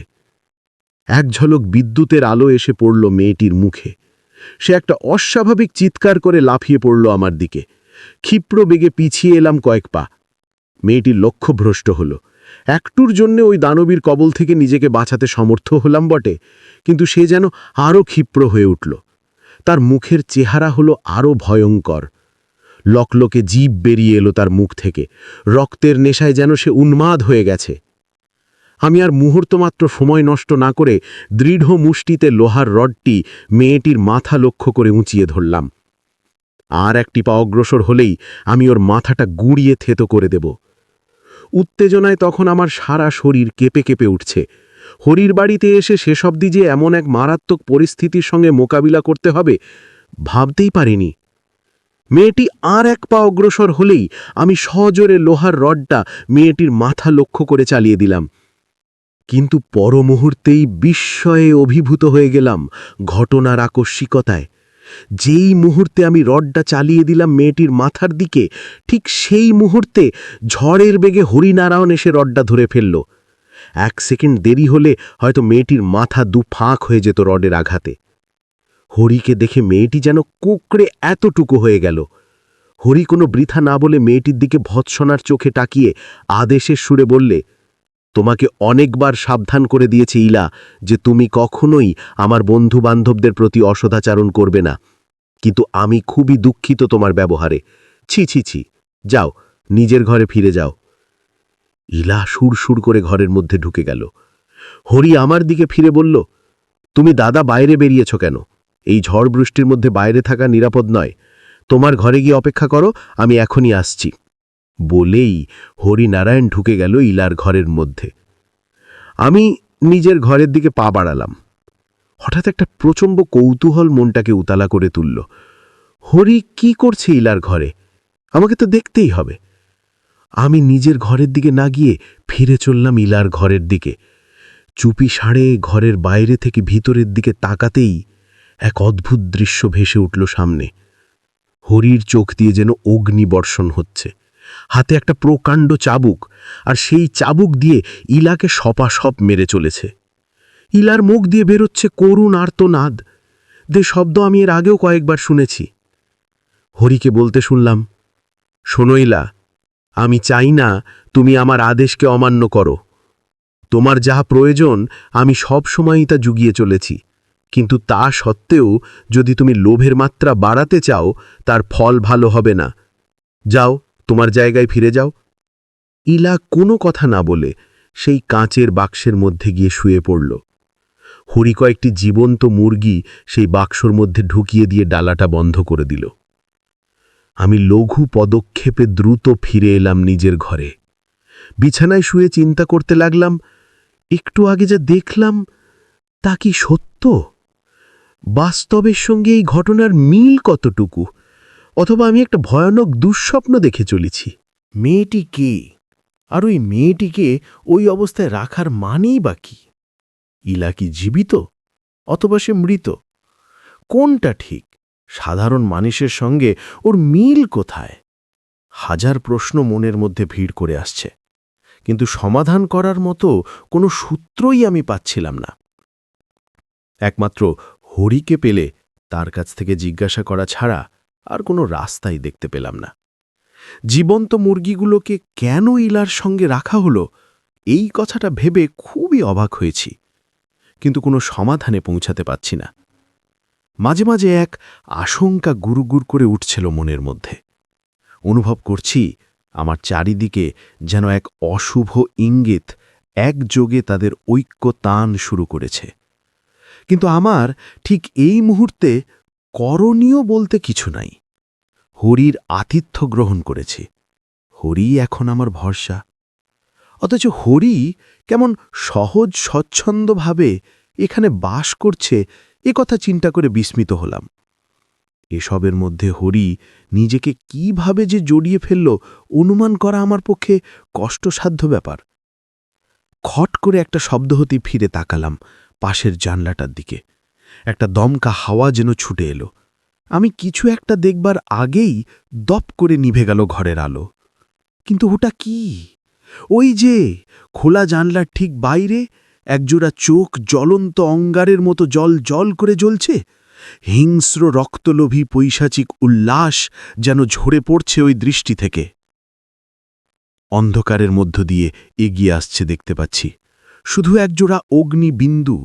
এক ঝলক বিদ্যুতের আলো এসে পড়ল মেয়েটির মুখে। সে একটা অস্বাভাবিক চিৎকার করে লাফিয়ে পড়ল আমার দিকে। ক্ষিপ্র বেগে পিছিয়ে এলাম কয়েক পা। মেয়েটির লক্ষ্যভ্রষ্ট হল। একটুর জন্য ওই দানবীর কবল থেকে নিজেকে বাঁচাতে সমর্থ হলাম বটে, কিন্তু সে যেন আরও ক্ষিপ্র হয়ে উঠল। তার মুখের চেহারা হলো আরও ভয়ঙ্কর। লকলকে জিভ বেরিয়ে এলো তার মুখ থেকে। রক্তের নেশায় যেন সে উন্মাদ হয়ে গেছে। আমি আর মুহূর্তমাত্র সময় নষ্ট না করে দৃঢ় মুষ্টিতে লোহার রডটি মেয়েটির মাথা লক্ষ্য করে উঁচিয়ে ধরলাম। আর একটি পা অগ্রসর হলেই আমি ওর মাথাটা গুঁড়িয়ে থেতো করে দেব। উত্তেজনায় তখন আমার সারা শরীর কেঁপে কেঁপে উঠছে। হরির বাড়িতে এসে শেষ অবধি যে এমন এক মারাত্মক পরিস্থিতির সঙ্গে মোকাবিলা করতে হবে ভাবতেই পারিনি। মেয়েটি আর এক পা অগ্রসর হলেই আমি সজোরে লোহার রডটা মেয়েটির মাথা লক্ষ্য করে চালিয়ে দিলাম। কিন্তু পর মুহূর্তেই বিস্ময়ে অভিভূত হয়ে গেলাম ঘটনার আকস্মিকতায়। যেই মুহূর্তে আমি রডটা চালিয়ে দিলাম মেয়েটির মাথার দিকে, ঠিক সেই মুহূর্তে ঝড়ের বেগে হরিনারায়ণ এসে রডটা ধরে ফেলল। 1 সেকেন্ড দেরি হলে হয়তো মেয়েটির মাথা দুফাঁক হয়ে যেত রডের আঘাতে। হরিকে দেখে মেয়েটি যেন কুঁকড়ে এতটুকু হয়ে গেল। হরি কোনো বৃথা না বলে মেয়েটির দিকে ভৎসনার চোখে তাকিয়ে আদেশের সুরে বললে, তোমাকে অনেকবার সাবধান করে দিয়েছে ইলা যে তুমি কখনোই আমার বন্ধু বান্ধবদের প্রতি অসদাচরণ করবে না, কিন্তু আমি খুবই দুঃখিত তোমার ব্যবহারে। ছি ছি ছি, যাও নিজের ঘরে ফিরে যাও। ইলা সুরসুর করে ঘরের মধ্যে ঢুকে গেল। হরি আমার দিকে ফিরে বলল, তুমি দাদা বাইরে বেরিয়েছ কেন? এই ঝড় বৃষ্টির মধ্যে বাইরে থাকা নিরাপদ নয়। তোমার ঘরে গিয়ে অপেক্ষা করো, আমি এখনই আসছি। বলেই হরিনারায়ণ ঢুকে গেল ইলার ঘরের মধ্যে। আমি নিজের ঘরের দিকে পা বাড়ালাম। হঠাৎ একটা প্রচণ্ড কৌতূহল মনটাকে উতালা করে তুলল। হরি কি করছে ইলার ঘরে? আমাকে তো দেখতেই হবে। আমি নিজের ঘরের দিকে না গিয়ে ফিরে চললাম ইলার ঘরের দিকে। চুপি সাড়ে ঘরের বাইরে থেকে ভিতরের দিকে তাকাতেই এক অদ্ভুত দৃশ্য ভেসে উঠল সামনে। হরির চোখ দিয়ে যেন অগ্নিবর্ষণ হচ্ছে। হাতে একটা প্রকাণ্ড চাবুক, আর সেই চাবুক দিয়ে ইলাকে সপাসপ মেরে চলেছে। ইলার মুখ দিয়ে বেরোচ্ছে করুণ আর্তনাদ। শব্দ আমি এর আগেও কয়েকবার শুনেছি। হরিকে বলতে শুনলাম, শোনো ইলা, আমি চাই না তুমি আমার আদেশকে অমান্য করো। তোমার যাহা প্রয়োজন আমি সব সময়ই তা জুগিয়ে চলেছি, কিন্তু তা সত্ত্বেও যদি তুমি লোভের মাত্রা বাড়াতে চাও তার ফল ভালো হবে না। যাও, তোমার জায়গায় ফিরে যাও। ইলা কোনো কথা না বলে সেই কাঁচের বাক্সের মধ্যে গিয়ে শুয়ে পড়ল। হরি কয়েকটি জীবন্ত মুরগি সেই বাক্সর মধ্যে ঢুকিয়ে দিয়ে ডালাটা বন্ধ করে দিল। আমি লঘু পদক্ষেপে দ্রুত ফিরে এলাম নিজের ঘরে। বিছানায় শুয়ে চিন্তা করতে লাগলাম, একটু আগে যা দেখলাম তা কি সত্য? বাস্তবের সঙ্গে এই ঘটনার মিল কতটুকু? অথবা আমি একটা ভয়ানক দুঃস্বপ্ন দেখে চলেছি। মেয়েটি কে? আর ওই মেয়েটিকে ওই অবস্থায় রাখার মানেই বা কি? ইলা কি জীবিত অথবা সে মৃত? কোনটা ঠিক? সাধারণ মানুষের সঙ্গে ওর মিল কোথায়? হাজার প্রশ্ন মনের মধ্যে ভিড় করে আসছে, কিন্তু সমাধান করার মতো কোনো সূত্রই আমি পাচ্ছিলাম না। একমাত্র হরিকে পেলে তার কাছ থেকে জিজ্ঞাসা করা ছাড়া আর কোনো রাস্তাই দেখতে পেলাম না। জীবন্ত মুরগিগুলোকে কেন ইলার সঙ্গে রাখা হলো, এই কথাটা ভেবে খুবই অবাক হয়েছি, কিন্তু কোনো সমাধানে পৌঁছাতে পারছি না। মাঝে মাঝে এক আশঙ্কা গুরুগুর করে উঠছিল মনের মধ্যে। অনুভব করছি আমার চারিদিকে যেন এক অশুভ ইঙ্গিত একযোগে তাদের ঐক্য তান শুরু করেছে। কিন্তু আমার ঠিক এই মুহূর্তে করণীয় বলতে কিছু নাই। হরির আতিথ্য গ্রহণ করেছি, হরি এখন আমার ভরসা। অথচ হরি কেমন সহজ স্বচ্ছন্দভাবে এখানে বাস করছে, এ কথা চিন্তা করে বিস্মিত হলাম। এসবের মধ্যে হরি নিজেকে কিভাবে যে জড়িয়ে ফেলল অনুমান করা আমার পক্ষে কষ্টসাধ্য ব্যাপার। খট করে একটা শব্দ হতে ফিরে তাকালাম পাশের জানলাটার দিকে। একটা দমকা হাওয়া যেন ছুটে এলো। আমি কিছু একটা দেখবার আগেই দপ করে নিভে গেল ঘরের আলো। কিন্তু ওটা কি? ওই যে খোলা জানলার ঠিক বাইরে একজোড়া চোখ জ্বলন্ত অঙ্গারের মতো জল জল করে জ্বলছে। হিংস্র রক্তলোভী পৈশাচিক উল্লাস যেন ঝরে পড়ছে ওই দৃষ্টি থেকে। অন্ধকারের মধ্য দিয়ে এগিয়ে আসছে দেখতে পাচ্ছি, শুধু একজোড়া অগ্নিবিন্দু,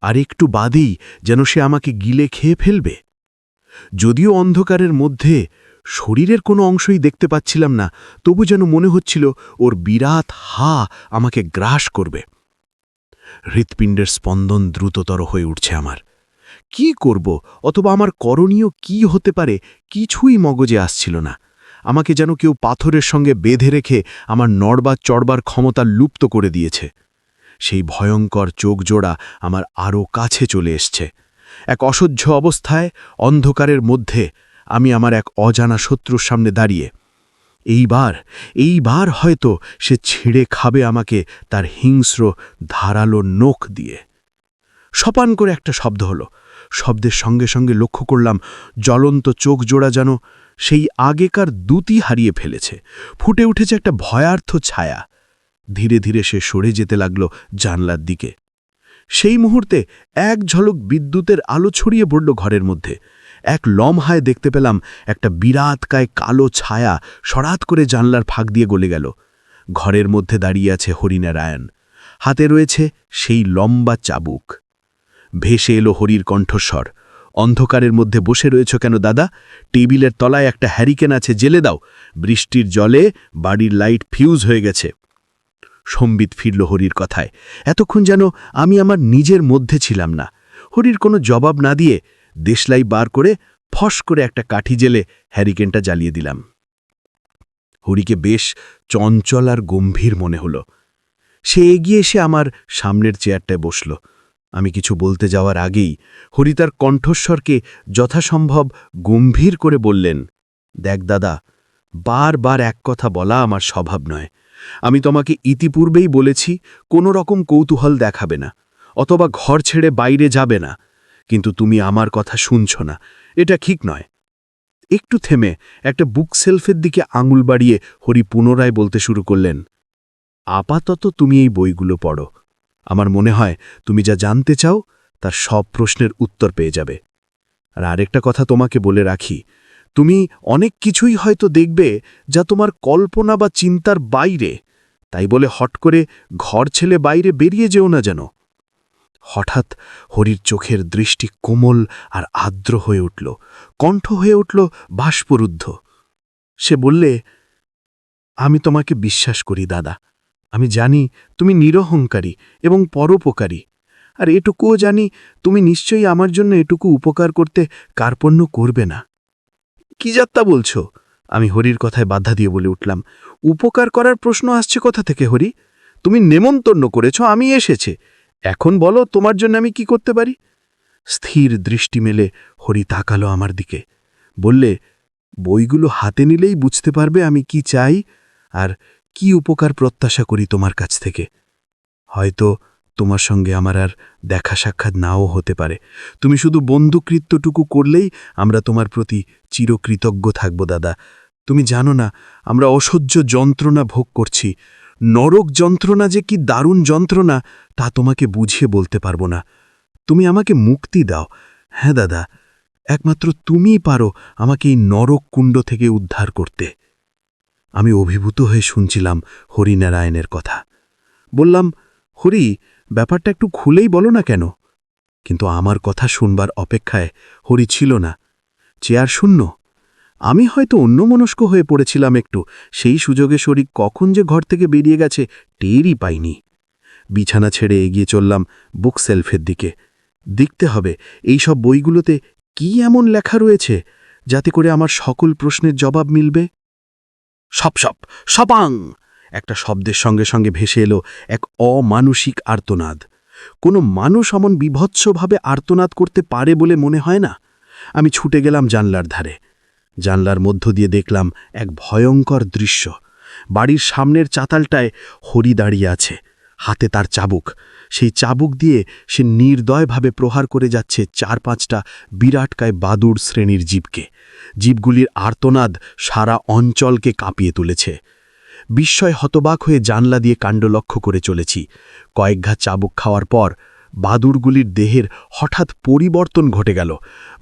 আর একটু বাদেই যেন সে আমাকে গিলে খেয়ে ফেলবে। যদিও অন্ধকারের মধ্যে শরীরের কোনো অংশই দেখতে পাচ্ছিলাম না, তবু যেন মনে হচ্ছিল ওর বিরাট হা আমাকে গ্রাস করবে। হৃৎপিণ্ডের স্পন্দন দ্রুততর হয়ে উঠছে আমার। কি করব অথবা আমার করণীয় কি হতে পারে কিছুই মগজে আসছিল না। আমাকে যেন কেউ পাথরের সঙ্গে বেঁধে রেখে আমার নড়বার চড়বার ক্ষমতা লুপ্ত করে দিয়েছে। সেই ভয়ঙ্কর চোখ জোড়া আমার আরও কাছে চলে এসছে। এক অসহ্য অবস্থায় অন্ধকারের মধ্যে আমি আমার এক অজানা শত্রুর সামনে দাঁড়িয়ে। এইবার হয়তো সে ছিঁড়ে খাবে আমাকে তার হিংস্র ধারালো নখ দিয়ে। সপান করে একটা শব্দ হলো। শব্দের সঙ্গে সঙ্গে লক্ষ্য করলাম জ্বলন্ত চোখ জোড়া যেন সেই আগেকার দ্যুতি হারিয়ে ফেলেছে। ফুটে উঠেছে একটা ভয়ার্থ ছায়া। ধীরে ধীরে সে সরে যেতে লাগল জানলার দিকে। সেই মুহূর্তে এক ঝলক বিদ্যুতের আলো ছড়িয়ে পড়ল ঘরের মধ্যে। এক লম্হায় দেখতে পেলাম একটা বিরাটকায় কালো ছায়া সরাত করে জানলার ফাঁক দিয়ে গলে গেল। ঘরের মধ্যে দাঁড়িয়ে আছে হরিনারায়ণ, হাতে রয়েছে সেই লম্বা চাবুক। ভেসে এলো হরির কণ্ঠস্বর, অন্ধকারের মধ্যে বসে রয়েছ কেন দাদা? টেবিলের তলায় একটা হ্যারিকেন আছে, জেলে দাও। বৃষ্টির জলে বাড়ির লাইট ফিউজ হয়ে গেছে। সম্বিত ফিরল হরির কথায়। এতক্ষণ যেন আমি আমার নিজের মধ্যে ছিলাম না। হরির কোনো জবাব না দিয়ে দেশলাই বার করে ফস করে একটা কাঠি জেলে হ্যারিকেনটা জ্বালিয়ে দিলাম। হরিকে বেশ চঞ্চল আর গম্ভীর মনে হলো। সে এগিয়ে এসে আমার সামনের চেয়ারটায় বসল। আমি কিছু বলতে যাওয়ার আগেই হরি তার কণ্ঠস্বরকে যথাসম্ভব গম্ভীর করে বললেন, দেখ দাদা, বারবার এক কথা বলা আমার স্বভাব নয়। আমি তোমাকে ইতিপূর্বেই বলেছি কোনো রকম কৌতূহল দেখাবে না, অথবা ঘর ছেড়ে বাইরে যাবে না, কিন্তু তুমি আমার কথা শুনছ না, এটা ঠিক নয়। একটু থেমে একটা বুক সেলফের দিকে আঙুল বাড়িয়ে হরি পুনরায় বলতে শুরু করলেন, আপাতত তুমি এই বইগুলো পড়ো। আমার মনে হয় তুমি যা জানতে চাও তার সব প্রশ্নের উত্তর পেয়ে যাবে। আর আরেকটা কথা তোমাকে বলে রাখি, তুমি অনেক কিছুই হয়তো দেখবে যা তোমার কল্পনা বা চিন্তার বাইরে, তাই বলে হট করে ঘর ছেলে বাইরে বেরিয়ে যেও না যেন। হঠাৎ হরির চোখের দৃষ্টি কোমল আর আর্দ্র হয়ে উঠল, কণ্ঠ হয়ে উঠল বাষ্পরুদ্ধ। সে বললে, আমি তোমাকে বিশ্বাস করি দাদা। আমি জানি তুমি নিরহংকারী এবং পরোপকারী, আর এটুকুও জানি তুমি নিশ্চয়ই আমার জন্য এটুকু উপকার করতে কার্পণ্য করবে না। কি যাত্রা বলছ? আমি হরির কথায় বাধা দিয়ে বলে উঠলাম, উপকার করার প্রশ্ন আসছে কোথা থেকে হরি? তুমি নেমন্তন্ন করেছ, আমি এসেছে, এখন বলো তোমার জন্য আমি কি করতে পারি? স্থির দৃষ্টি মেলে হরি তাকালো আমার দিকে, বললে, বইগুলো হাতে নিলেই বুঝতে পারবে আমি কি চাই আর কি উপকার প্রত্যাশা করি তোমার কাছ থেকে। হয়তো তোমার সঙ্গে আমার আর দেখা সাক্ষাৎ নাও হতে পারে, তুমি শুধু বন্ধুকৃত্যটুকু করলেই আমরা তোমার প্রতি চিরকৃতজ্ঞ থাকব দাদা। তুমি জানো না আমরা অসহ্য যন্ত্রণা ভোগ করছি। নরক যন্ত্রণা যে কি দারুণ যন্ত্রণা তা তোমাকে বুঝিয়ে বলতে পারবো না। তুমি আমাকে মুক্তি দাও। হ্যাঁ দাদা, একমাত্র তুমিই পারো আমাকে এই নরক কুণ্ড থেকে উদ্ধার করতে। আমি অভিভূত হয়ে শুনছিলাম হরিনারায়ণের কথা। বললাম, হরি, ব্যাপারটা একটু খুলেই বলো না কেন? কিন্তু আমার কথা শুনবার অপেক্ষায় হরি ছিল না। চেয়ার শূন্য। আমি হয়তো অন্যমনস্ক হয়ে পড়েছিলাম একটু, সেই সুযোগে শরীর কখন যে ঘর থেকে বেরিয়ে গেছে টেরই পাইনি। বিছানা ছেড়ে এগিয়ে চললাম বুক সেলফের দিকে। দেখতে হবে এই সব বইগুলোতে কি এমন লেখা রয়েছে যাতে করে আমার সকল প্রশ্নের জবাব মিলবে। সপ সপ সপাং একটা শব্দের সঙ্গে সঙ্গে ভেসে এলো এক অমানুষিক আর্তনাদ। কোনো মানুষ অমন বিভৎসভাবে আর্তনাদ করতে পারে বলে মনে হয় না। আমি ছুটে গেলাম জানলার ধারে। জানলার মধ্য দিয়ে দেখলাম এক ভয়ঙ্কর দৃশ্য। বাড়ির সামনের চাতালটায় হরি দাঁড়িয়ে আছে, হাতে তার চাবুক। সেই চাবুক দিয়ে সে নির্দয়ভাবে প্রহার করে যাচ্ছে 4-5টা বিরাটকায় বাদুড় শ্রেণীর জীবকে। জীবগুলির আর্তনাদ সারা অঞ্চলকে কাঁপিয়ে তুলেছে। বিস্ময় হতবাক হয়ে জানলা দিয়ে কাণ্ড লক্ষ্য করে চলেছি। কয়েক ঘা চাবুক খাওয়ার পর বাদুড়গুলির দেহের হঠাৎ পরিবর্তন ঘটে গেল।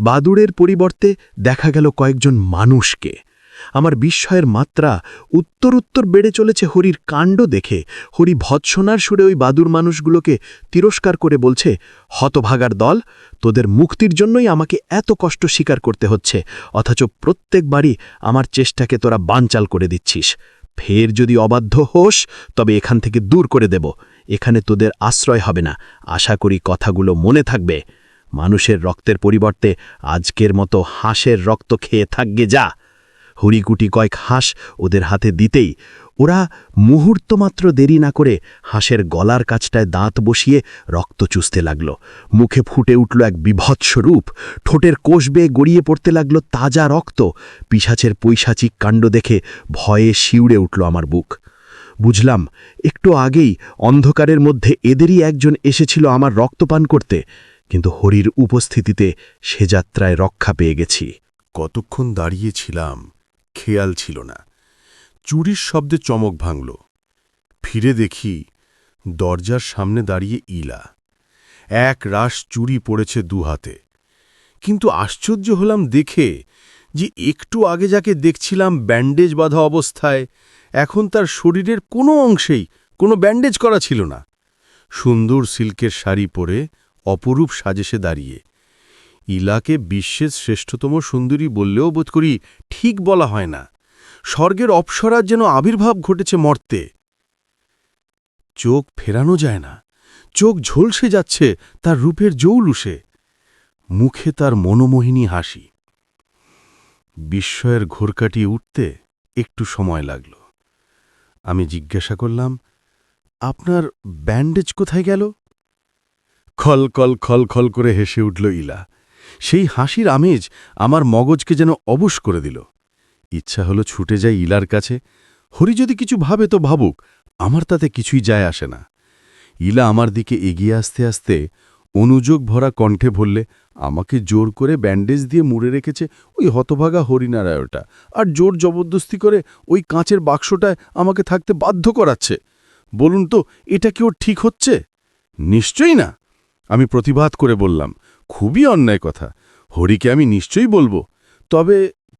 বাদুড়ের পরিবর্তে দেখা গেল কয়েকজন মানুষকে। আমার বিস্ময়ের মাত্রা উত্তর বেড়ে চলেছে হরির কাণ্ড দেখে। হরি ভৎসনার সুরে ওই বাদুড় মানুষগুলোকে তিরস্কার করে বলছে, হতভাগার দল, তোদের মুক্তির জন্যই আমাকে এত কষ্ট স্বীকার করতে হচ্ছে, অথচ প্রত্যেকবারই আমার চেষ্টাকে তোরা বানচাল করে দিচ্ছিস। ফের যদি অবাধ্য হোস তবে এখান থেকে দূর করে দেব। এখানে তোদের আশ্রয় হবে না। আশা করি কথাগুলো মনে থাকবে। মানুষের রক্তের পরিবর্তে আজকের মতো হাঁসের রক্ত খেয়ে থাকবে যা। হুড়িকুটি কয়েক হাঁস ওদের হাতে দিতেই ওরা মুহূর্তমাত্র দেরি না করে হাঁসের গলার কাছটায় দাঁত বসিয়ে রক্ত চুষতে লাগল। মুখে ফুটে উঠল এক বিভৎস রূপ। ঠোঁটের কোষ বেয়ে গড়িয়ে পড়তে লাগল তাজা রক্ত। পিশাচের পৈশাচিক কাণ্ড দেখে ভয়ে শিউড়ে উঠল আমার বুক। বুঝলাম একটু আগেই অন্ধকারের মধ্যে এদেরই একজন এসেছিল আমার রক্তপান করতে, কিন্তু হরির উপস্থিতিতে সে যাত্রায় রক্ষা পেয়ে গেছি। কতক্ষণ দাঁড়িয়েছিলাম খেয়াল ছিল না। চুরির শব্দে চমক ভাঙল। ফিরে দেখি দরজার সামনে দাঁড়িয়ে ইলা। এক রাশ চুরি পড়েছে দুহাতে। কিন্তু আশ্চর্য হলাম দেখে যে একটু আগে যাকে দেখছিলাম ব্যান্ডেজ বাঁধা অবস্থায়, এখন তার শরীরের কোনো অংশেই কোনো ব্যান্ডেজ করা ছিল না। সুন্দর সিল্কের শাড়ি পরে অপরূপ সাজেসে দাঁড়িয়ে। ইলাকে বিশ্বের শ্রেষ্ঠতম সুন্দরী বললেও বোধ করি ঠিক বলা হয় না। স্বর্গের অপ্সরার যেন আবির্ভাব ঘটেছে মর্তে। চোখ ফেরানো যায় না। চোখ ঝলসে যাচ্ছে তার রূপের জৌলুসে। মুখে তার মনোমোহিনী হাসি। বিস্ময়ের ঘোর কাটিয়ে উঠতে একটু সময় লাগল। আমি জিজ্ঞাসা করলাম, আপনার ব্যান্ডেজ কোথায় গেল? খল খল খল খল করে হেসে উঠল ইলা। সেই হাসির আমেজ আমার মগজকে যেন অবশ করে দিল। ইচ্ছা হলো ছুটে যাই ইলার কাছে। হরি যদি কিছু ভাবে তো ভাবুক, আমার তাতে কিছুই যায় আসে না। ইলা আমার দিকে এগিয়ে আসতে আসতে অনুযোগ ভরা কণ্ঠে বললে, আমাকে জোর করে ব্যান্ডেজ দিয়ে মুড়ে রেখেছে ওই হতভাগা হরিনারায়ণটা, আর জোর জবরদস্তি করে ওই কাঁচের বাক্সটায় আমাকে থাকতে বাধ্য করাচ্ছে। বলুন তো, এটা কি ওর ঠিক হচ্ছে? নিশ্চয়ই না, আমি প্রতিবাদ করে বললাম। খুবই অন্যায় কথা। হরিকে আমি নিশ্চয়ই বলবো, তবে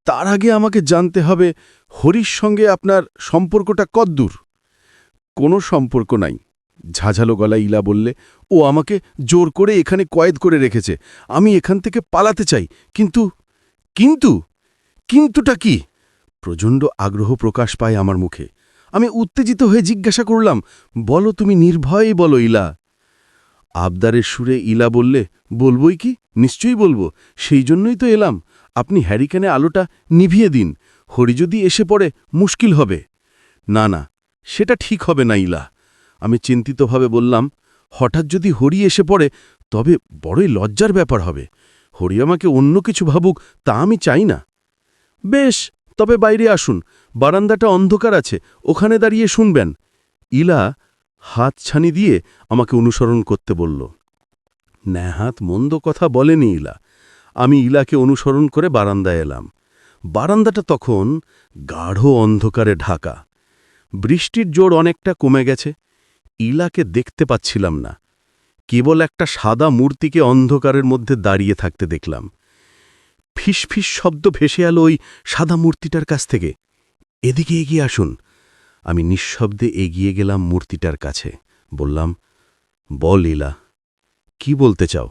তার আগে আমাকে জানতে হবে হরির সঙ্গে আপনার সম্পর্কটা কদ্দূর। কোনো সম্পর্ক নাই, ঝাঝালো গলায় ইলা বললে। ও আমাকে জোর করে এখানে কয়েদ করে রেখেছে। আমি এখান থেকে পালাতে চাই, কিন্তু কিন্তু কিন্তুটা কি? প্রচণ্ড আগ্রহ প্রকাশ পায় আমার মুখে। আমি উত্তেজিত হয়ে জিজ্ঞাসা করলাম, বলো, তুমি নির্ভয়েই বলো ইলা। আবদারের সুরে ইলা বললে, বলবই কি, নিশ্চয়ই বলবো, সেই জন্যই তো এলাম। আপনি হ্যারিকেনে আলোটা নিভিয়ে দিন। হরি যদি এসে পড়ে মুশকিল হবে। না না, সেটা ঠিক হবে না ইলা, আমি চিন্তিতভাবে বললাম। হঠাৎ যদি হরি এসে পড়ে তবে বড়ই লজ্জার ব্যাপার হবে। হরি আমাকে অন্য কিছু ভাবুক, তা আমি চাই না। বেশ, তবে বাইরে আসুন, বারান্দাটা অন্ধকার আছে, ওখানে দাঁড়িয়ে শুনবেন। ইলা হাত ছানি দিয়ে আমাকে অনুসরণ করতে বলল। নেহাত মন্দ কথা বলেনি ইলা। আমি ইলাকে অনুসরণ করে বারান্দায় এলাম। বারান্দাটা তখন গাঢ় অন্ধকারে ঢাকা। বৃষ্টির জোর অনেকটা কমে গেছে। ইলাকে দেখতে পাচ্ছিলাম না, কেবল একটা সাদা মূর্তিকে অন্ধকারের মধ্যে দাঁড়িয়ে থাকতে দেখলাম। ফিস ফিস শব্দ ভেসে এলো ওই সাদা মূর্তিটার কাছ থেকে। এদিকে এগিয়ে আসুন। আমি নিঃশব্দে এগিয়ে গেলাম মূর্তিটার কাছে। বললাম, বল ইলা, কি বলতে চাও?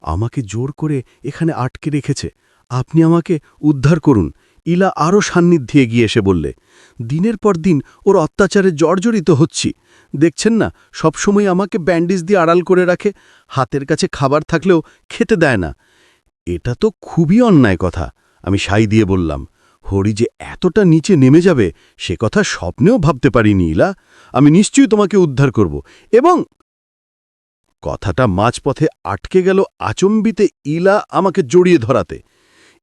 আমাকে জোর করে এখানে আটকে রেখেছে, আপনি আমাকে উদ্ধার করুন। ইলা আরও সান্নিধ্যে এগিয়ে এসে বললে, দিনের পর দিন ওর অত্যাচারে জর্জরিত হচ্ছি। দেখছেন না, সবসময় আমাকে ব্যান্ডেজ দিয়ে আড়াল করে রাখে, হাতের কাছে খাবার থাকলেও খেতে দেয় না। এটা তো খুবই অন্যায় কথা, আমি সাই দিয়ে বললাম। হরি যে এতটা নিচে নেমে যাবে সে কথা স্বপ্নেও ভাবতে পারিনি ইলা। আমি নিশ্চয়ই তোমাকে উদ্ধার করব। এবং কথাটা মাঝপথে আটকে গেল আচম্বিতে ইলা আমাকে জড়িয়ে ধরাতে।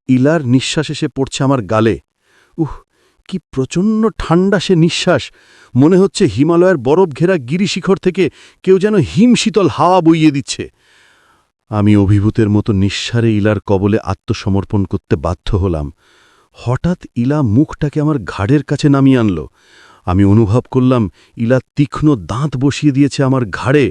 ইলার নিঃশ্বাস এসে পড়ছে আমার গালে। কি প্রচণ্ড ঠান্ডা সে নিঃশ্বাস! মনে হচ্ছে হিমালয়ের বরফ ঘেরা গিরিশিখর থেকে কেউ যেন হিমশীতল হাওয়া বইয়ে দিচ্ছে। আমি অভিভূতের মতো নিঃসারে ইলার কবলে আত্মসমর্পণ করতে বাধ্য হলাম। হঠাৎ ইলা মুখটাকে আমার ঘাড়ের কাছে নামিয়ে আনল। আমি অনুভব করলাম ইলা তীক্ষ্ণ দাঁত বসিয়ে দিয়েছে আমার ঘাড়ে।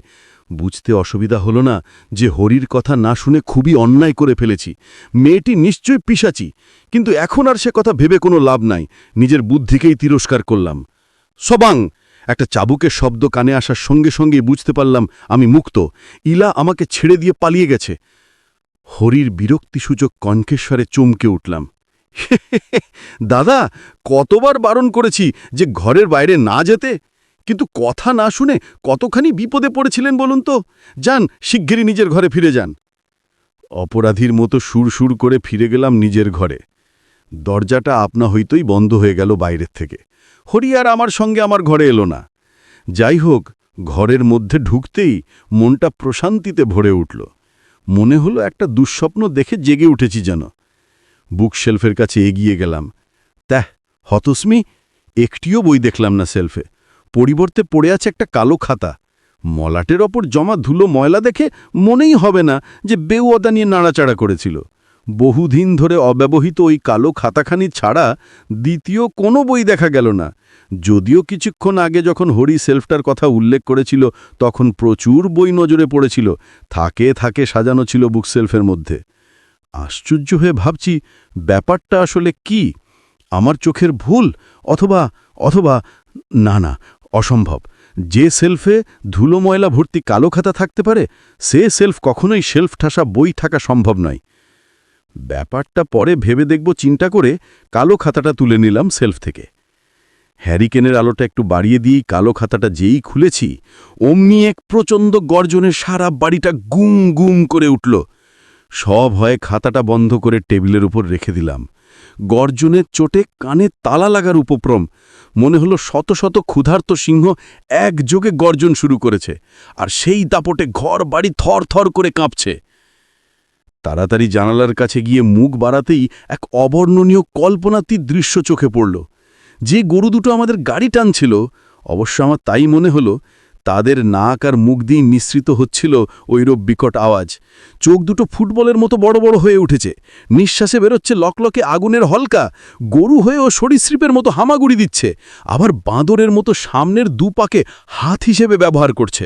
বুঝতে অসুবিধা হলো না যে হরির কথা না শুনে খুবই অন্যায় করে ফেলেছি। মেয়েটি নিশ্চয়ই পিশাচি, কিন্তু এখন আর সে কথা ভেবে কোনো লাভ নাই। নিজের বুদ্ধিকেই তিরস্কার করলাম। সবাং! একটা চাবুকের শব্দ কানে আসার সঙ্গে সঙ্গেই বুঝতে পারলাম আমি মুক্ত। ইলা আমাকে ছেড়ে দিয়ে পালিয়ে গেছে। হরির বিরক্তিসূচক কণ্ঠেশ্বরে চমকে উঠলাম। দাদা, কতবার বারণ করেছি যে ঘরের বাইরে না যেতে, কিন্তু কথা না শুনে কতখানি বিপদে পড়েছিলেন বলুন তো। যান, শিগগিরই নিজের ঘরে ফিরে যান। অপরাধীর মতো সুর করে ফিরে গেলাম নিজের ঘরে। দরজাটা আপনা হইতই বন্ধ হয়ে গেল বাইরের থেকে। হরি আর আমার সঙ্গে আমার ঘরে এলো না। যাই হোক, ঘরের মধ্যে ঢুকতেই মনটা প্রশান্তিতে ভরে উঠল। মনে হলো একটা দুঃস্বপ্ন দেখে জেগে উঠেছি যেন। বুকশেলফের কাছে এগিয়ে গেলাম। হতস্মি, একটিও বই দেখলাম না শেলফে। পরিবর্তে পড়ে আছে একটা কালো খাতা। মলাটের ওপর জমা ধুলো ময়লা দেখে মনেই হবে না যে বেউওদা নিয়ে নাড়াচাড়া করেছিল। বহুদিন ধরে অব্যবহৃত ওই কালো খাতাখানি ছাড়া দ্বিতীয় কোনো বই দেখা গেল না। যদিও কিছুক্ষণ আগে যখন হরি শেলফটার কথা উল্লেখ করেছিল তখন প্রচুর বই নজরে পড়েছিল, থাকে থাকে সাজানো ছিল বুকশেলফের মধ্যে। আশ্চর্য হয়ে ভাবছি, ব্যাপারটা আসলে কি? আমার চোখের ভুল, অথবা না, অসম্ভব। যে শেলফে ধুলো ময়লা ভর্তি কালো খাতা থাকতে পারে সে শেলফ কখনোই শেলফ ঠাসা বই থাকা সম্ভব নয়। ব্যাপারটা পরে ভেবে দেখব চিন্তা করে কালো খাতাটা তুলে নিলাম শেলফ থেকে। হ্যারিকেনের আলোটা একটু বাড়িয়ে দিয়েই কালো খাতাটা যেই খুলেছি, অমনি এক প্রচণ্ড গর্জনে সারা বাড়িটা গুম গুম করে উঠল। সব হয়ে খাতাটা বন্ধ করে টেবিলের উপর রেখে দিলাম। গর্জনের চোটে কানে তালা লাগার উপক্রম। মনে হলো শত শত ক্ষুধার্ত সিংহ একযোগে গর্জন শুরু করেছে, আর সেই দাপটে ঘর বাড়ি থর থর করে কাঁপছে। তাড়াতাড়ি জানালার কাছে গিয়ে মুখ বাড়াতেই এক অবর্ণনীয় কল্পনাতীত দৃশ্য চোখে পড়ল। যে গরু দুটো আমাদের গাড়ি টানছিল, অবশ্য আমার তাই মনে হলো, তাদের নাক আর মুখ দিয়ে নিঃসৃত হচ্ছিল ওইরূপ বিকট আওয়াজ। চোখ দুটো ফুটবলের মতো বড় বড় হয়ে উঠেছে, নিঃশ্বাসে বেরোচ্ছে লকলকে আগুনের হলকা। গরু হয়ে ও সরীসৃপের মতো হামাগুড়ি দিচ্ছে, আবার বাঁদরের মতো সামনের দুপাকে হাত হিসেবে ব্যবহার করছে।